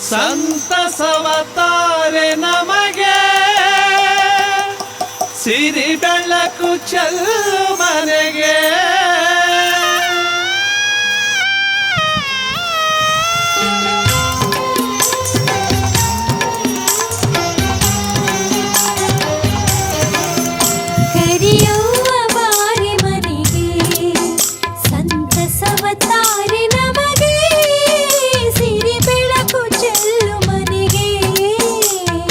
ಸಂತಸವತಾರೆ ನಮಗೆ ಸಿರಿ ಬೆಳಕು ಚೆಲ್ಲುಮನೆಗೆ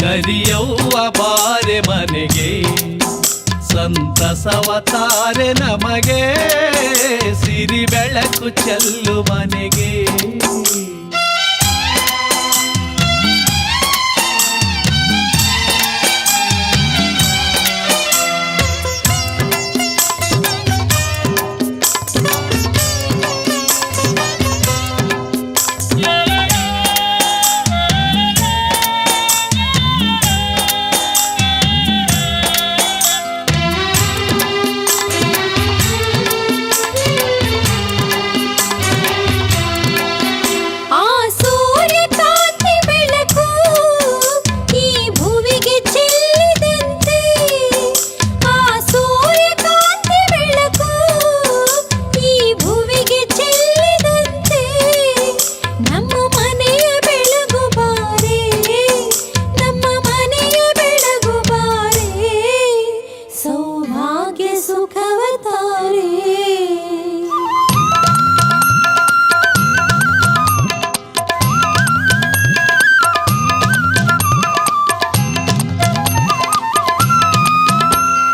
ಕರಿಯವ್ವ ಬಾರೆ ಮನೆಗೆ ಸಂತಸವತಾರೆ ನಮಗೆ ಸಿರಿ ಬೆಳಕು ಚೆಲ್ಲು ಮನೆಗೆ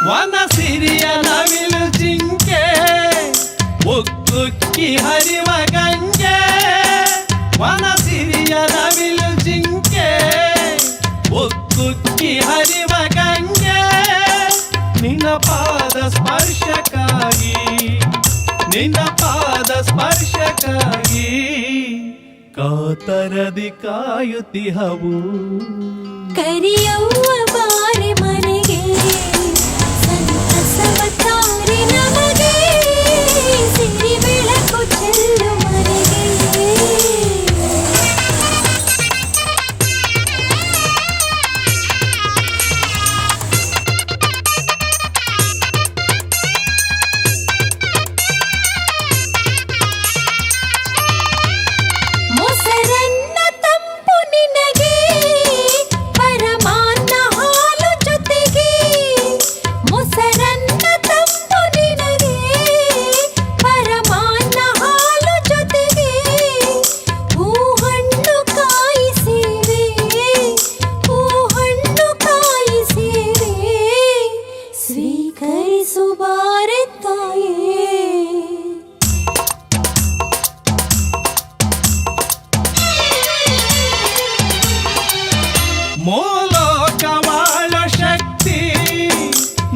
ವನ ಸಿರಿಯ ನವಿಲು ಜಿಂಕೆ ಉಕ್ಕಿ ಹರಿವ ಗಂಗೆ ವನ ಸಿರಿಯ ನವಿಲು ಜಿಂಕೆ ಉಕ್ಕಿ ಹರಿವ ಗಂಗೆ ನಿನ್ನ ಪಾದ ಸ್ಪರ್ಶಕ್ಕಾಗಿ ನಿನ್ನ ಪಾದ ಸ್ಪರ್ಶಕ್ಕಾಗಿ ಕಾತರದಿ ಕಾಯುತ್ತಿಹವು ಕರಿಯವ್ವ ಬಾರೆ ಮನೆಗೆ ಸಂತಸವತಾರೆ ನಮಗೆ ಸಿರಿ ಬೆಳಕು ಚೆಲ್ಲು ಮನೆಗೆ ಮೊಸರನ್ನ ತಂಪು ನಿನಗೆ ಪರಮಾನ್ನ ಹಾಲು ಜೊತೆಗೆ ಮೊಸರನ್ನ ತಂಪು ನಿನಗೆ ಪರಮಾನ್ನ ಹಾಲು ಜೊತೆಗೆ ಹೂಹಣ್ಣು ಕಾಯಿಸಿವೆ ಹೂಹಣ್ಣು ಕಾಯಿಸಿವೆ ಸ್ವೀಕರಿಸು ಬಾರೆ ತಾಯೇ ಮೂಲೋಕವಾಳ ಶಕ್ತಿ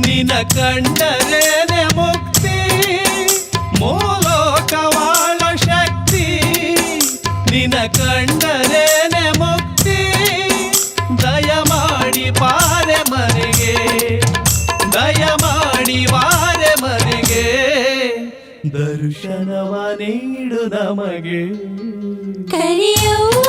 ನಿನ ಕಂಡರೇನೆ ಮುಕ್ತಿ ಮೂಲೋಕವಾಳ ಶಕ್ತಿ ನಿನ ಕಂಡರೇನೆ ಮುಕ್ತಿ ದಯಮಾಡಿ ಬಾರೆ ಮನೆಗೆ ದಯಮಾಡಿ ಬಾರೆ ಮನೆಗೆ ದರ್ಶನವ ನೀಡು ನಮಗೆ ಕರಿಯವ್ವ